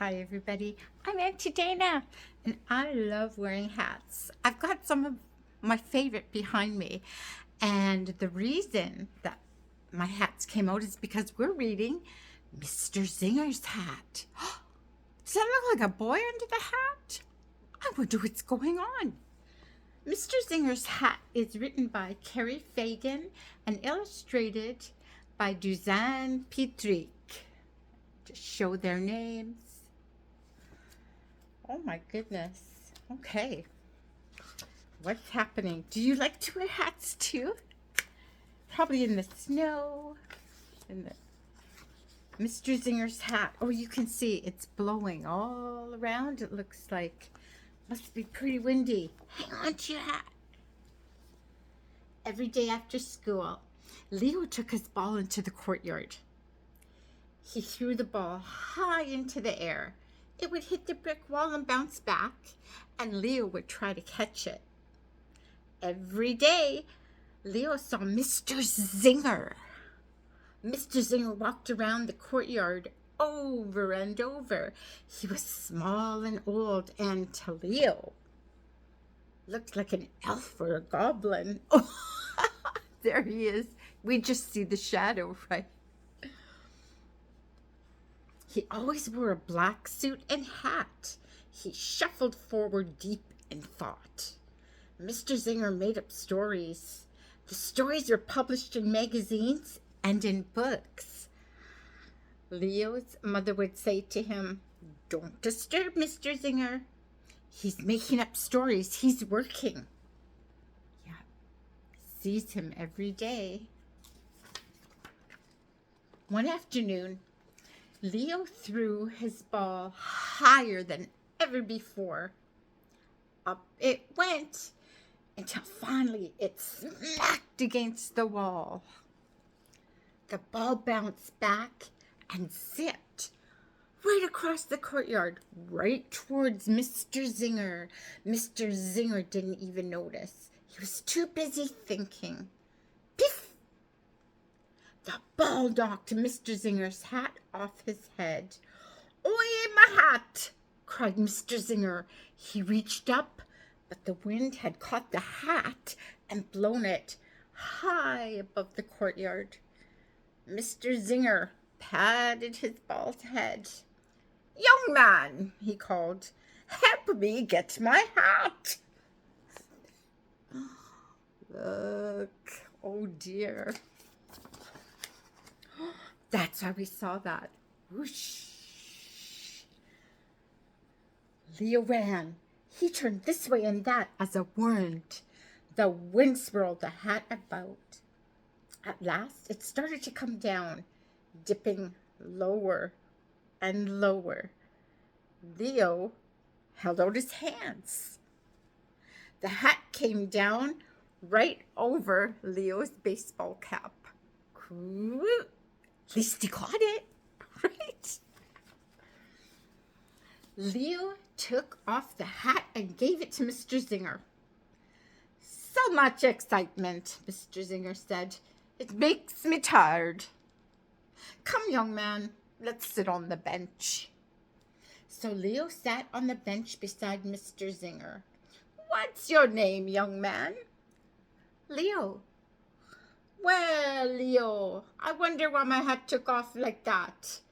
Hi, everybody. I'm Auntie Dana, and I love wearing hats. I've got some of my favorite behind me, and the reason that my hats came out is because we're reading Mr. Zinger's hat. Does that look like a boy under the hat? I wonder what's going on. Mr. Zinger's hat is written by Cary Fagan and illustrated by Dusan Petricic. To show their names. Oh my goodness. Okay. What's happening? Do you like to wear hats too? Probably in the snow. In the Mr. Zinger's hat. Oh, you can see it's blowing all around. It looks like must be pretty windy. Hang on to your hat. Every day after school, Leo took his ball into the courtyard. He threw the ball high into the air. It would hit the brick wall and bounce back, and Leo would try to catch it. Every day, Leo saw Mr. Zinger. Mr. Zinger walked around the courtyard over and over. He was small and old, and to Leo, looked like an elf or a goblin. Oh, there he is. We just see the shadow, right? He always wore a black suit and hat. He shuffled forward deep in thought. Mr. Zinger made up stories. The stories were published in magazines and in books. Leo's mother would say to him, "Don't disturb Mr. Zinger. He's making up stories. He's working." Yeah, sees him every day. One afternoon, Leo threw his ball higher than ever before. Up it went until finally it smacked against the wall. The ball bounced back and zipped right across the courtyard, right towards Mr. Zinger. Mr. Zinger didn't even notice. He was too busy thinking. Piff! The ball knocked Mr. Zinger's hat off his head. "Oi, my hat!" cried Mr. Zinger. He reached up, but the wind had caught the hat and blown it high above the courtyard. Mr. Zinger patted his bald head. "Young man," he called, "help me get my hat." Look, oh dear. That's why we saw that. Whoosh. Leo ran. He turned this way and that as a wind. The wind swirled the hat about. At last, it started to come down, dipping lower and lower. Leo held out his hands. The hat came down right over Leo's baseball cap. At least he caught it, right? Leo took off the hat and gave it to Mr. Zinger. "So much excitement," Mr. Zinger said. "It makes me tired. Come, young man, let's sit on the bench." So Leo sat on the bench beside Mr. Zinger. "What's your name, young man?" "Leo." "Well, Leo, I wonder why my hat took off like that.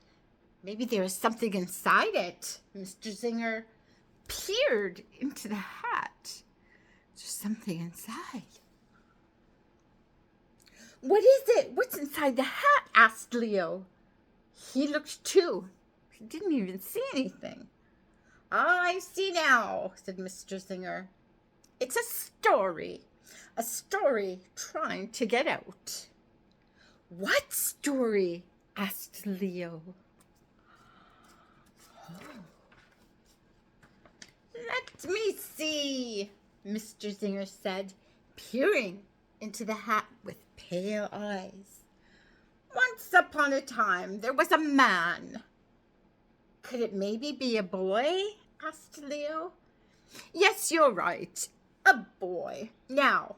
Maybe there was something inside it." Mr. Zinger peered into the hat. There's something inside. "What is it? What's inside the hat?" asked Leo. He looked too. He didn't even see anything. "I see now," said Mr. Zinger. "It's a story. A story trying to get out." "What story?" asked Leo. "Oh. Let me see," Mr. Zinger said, peering into the hat with pale eyes. "Once upon a time, there was a man." "Could it maybe be a boy?" asked Leo. "Yes, you're right. A boy. Now,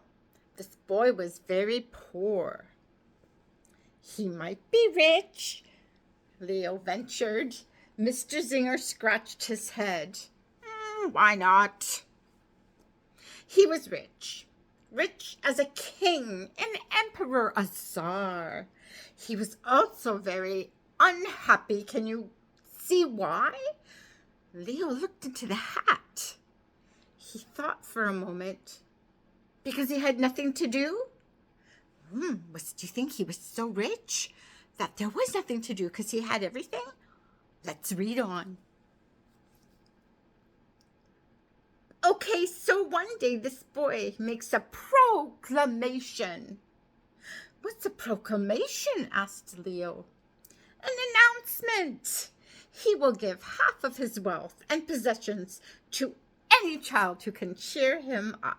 this boy was very poor." "He might be rich," Leo ventured. Mr. Zinger scratched his head. Why not? He was rich. Rich as a king, an emperor, a czar. He was also very unhappy. Can you see why? Leo looked into the hat. He thought for a moment. Because he had nothing to do? Do you think he was so rich that there was nothing to do because he had everything? Let's read on. Okay, so one day this boy makes a proclamation. What's a proclamation? Asked Leo. An announcement. He will give half of his wealth and possessions to any child who can cheer him up.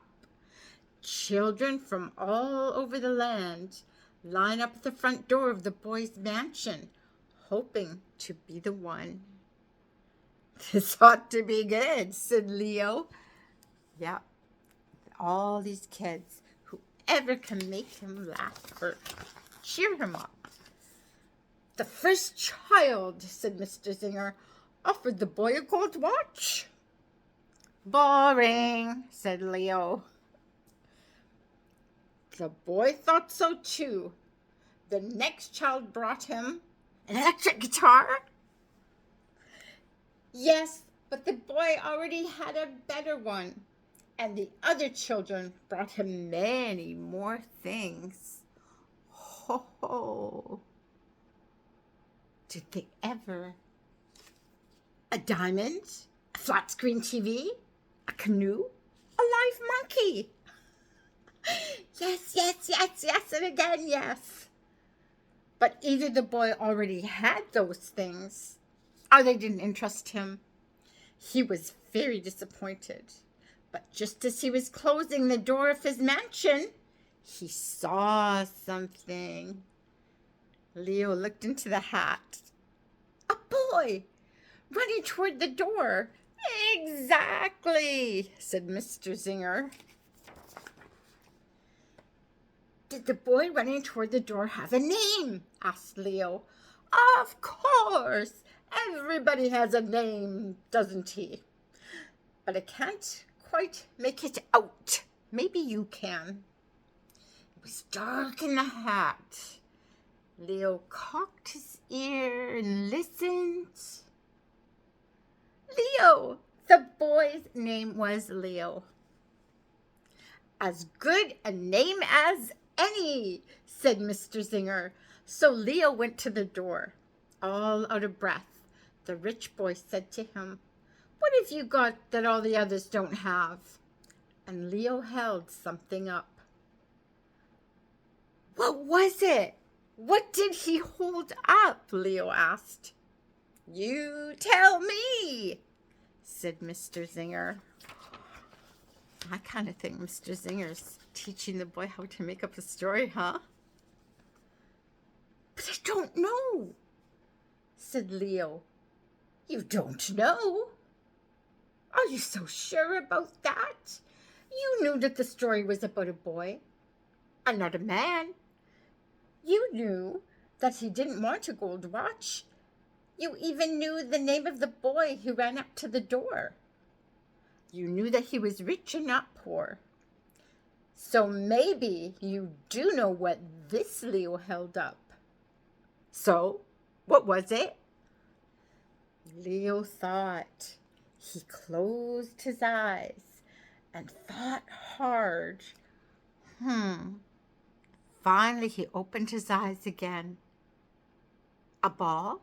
Children from all over the land line up at the front door of the boy's mansion, hoping to be the one. This ought to be good, said Leo. Yeah, all these kids, whoever can make him laugh or cheer him up. The first child, said Mr. Zinger, offered the boy a gold watch. Boring, said Leo. The boy thought so too. The next child brought him an electric guitar. Yes, but the boy already had a better one. And the other children brought him many more things. Ho! Did they ever? A diamond? A flat screen TV? A canoe? A live monkey? Yes, and again, yes. But either the boy already had those things, or they didn't interest him. He was very disappointed. But just as he was closing the door of his mansion, he saw something. Leo looked into the hat. A boy running toward the door. Exactly, said Mr. Zinger. Did the boy running toward the door have a name? Asked Leo. Of course. Everybody has a name, doesn't he? But I can't quite make it out. Maybe you can. It was dark in the hat. Leo cocked his ear and listened. Leo! The boy's name was Leo. As good a name as any, said Mr. Zinger. So Leo went to the door. All out of breath, the rich boy said to him, What have you got that all the others don't have? And Leo held something up. What was it? What did he hold up? Leo asked. You tell me, said Mr. Zinger. I kind of think Mr. Zinger's teaching the boy how to make up a story, huh? But I don't know, said Leo. You don't know? Are you so sure about that? You knew that the story was about a boy and not a man. You knew that he didn't want a gold watch. You even knew the name of the boy who ran up to the door. You knew that he was rich and not poor. So maybe you do know what this Leo held up. So, what was it? Leo thought. He closed his eyes and thought hard. Finally, he opened his eyes again. A ball?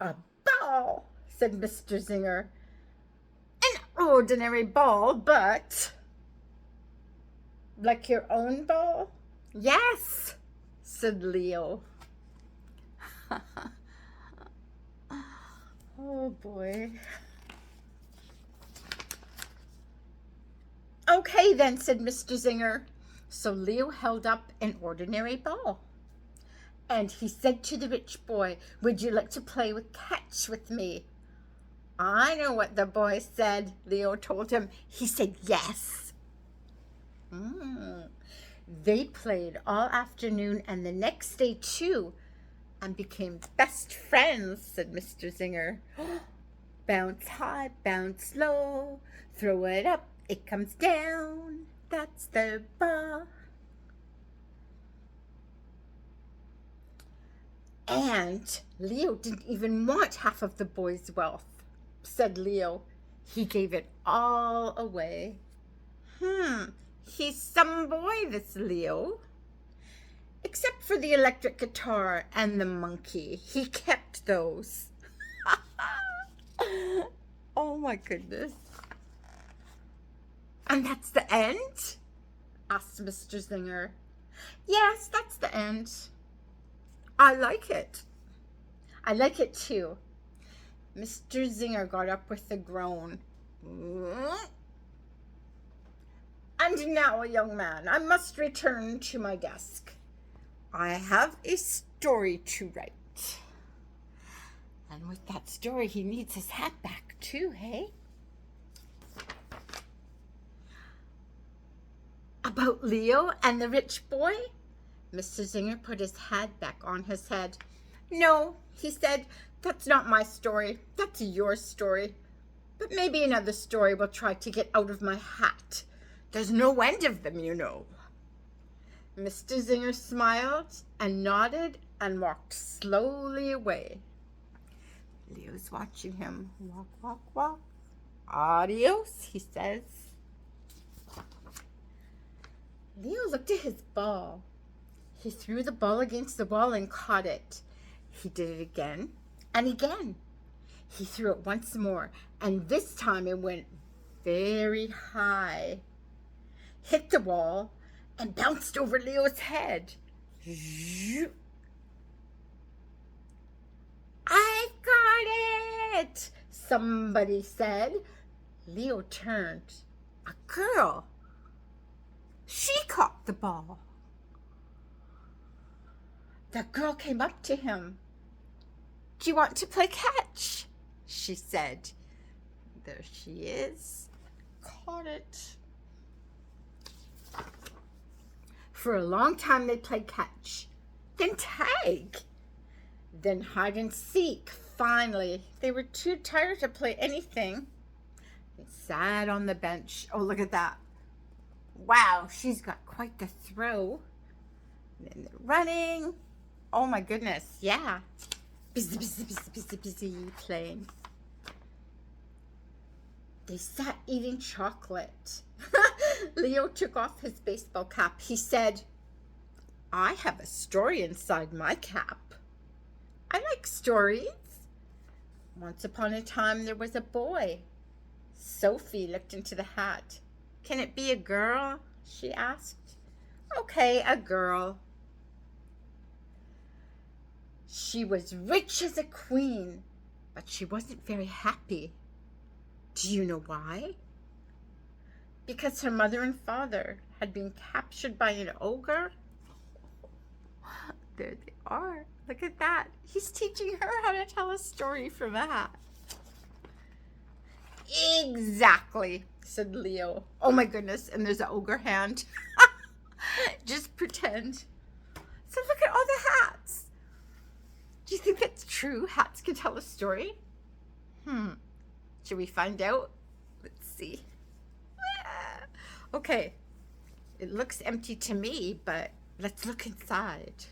A ball, said Mr. Zinger. An ordinary ball, but... Like your own ball? Yes, said Leo. Oh, boy. Okay, then, said Mr. Zinger. So Leo held up an ordinary ball. And he said to the rich boy, Would you like to play with catch with me? I know what the boy said, Leo told him. He said yes. They played all afternoon and the next day too. and became best friends, said Mr. Zinger. Bounce high, bounce low, throw it up, it comes down. That's the ball. And Leo didn't even want half of the boy's wealth, said Leo. He gave it all away. He's some boy, this Leo. Except for the electric guitar and the monkey. He kept those. Oh my goodness. And that's the end? Asked Mr. Zinger. Yes, that's the end. I like it. I like it too. Mr. Zinger got up with a groan. And now, young man, I must return to my desk. I have a story to write. And with that story, he needs his hat back too, hey? About Leo and the rich boy? Mr. Zinger put his hat back on his head. No, he said, that's not my story. That's your story. But maybe another story will try to get out of my hat. There's no end of them, you know. Mr. Zinger smiled and nodded and walked slowly away. Leo's watching him. Walk, walk, walk. Adios, he says. Leo looked at his ball. He threw the ball against the wall and caught it. He did it again and again. He threw it once more, and this time it went very high, hit the wall, and bounced over Leo's head. I got it, somebody said. Leo turned. A girl. She caught the ball. The girl came up to him. Do you want to play catch? She said. There she is. Caught it. For a long time they played catch, then tag, then hide and seek. Finally, they were too tired to play anything. They sat on the bench. Oh, look at that. Wow, she's got quite the throw. And then they're running. Oh my goodness, yeah. Busy, busy, busy, busy, busy playing. They sat eating chocolate. Leo took off his baseball cap. He said, I have a story inside my cap. I like stories. Once upon a time, there was a boy. Sophie looked into the hat. Can it be a girl? She asked. Okay, a girl. She was rich as a queen, but she wasn't very happy. Do you know why? Because her mother and father had been captured by an ogre. There they are. Look at that. He's teaching her how to tell a story from a hat. Exactly, said Leo. Oh my goodness, and there's an ogre hand. Just pretend. So look at all the hats. Do you think that's true? Hats can tell a story? Should we find out? Let's see. Okay, it looks empty to me, but let's look inside.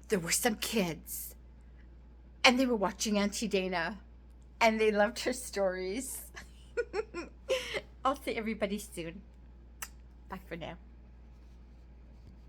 There were some kids, and they were watching Auntie Dana, and they loved her stories. I'll see everybody soon. Bye for now.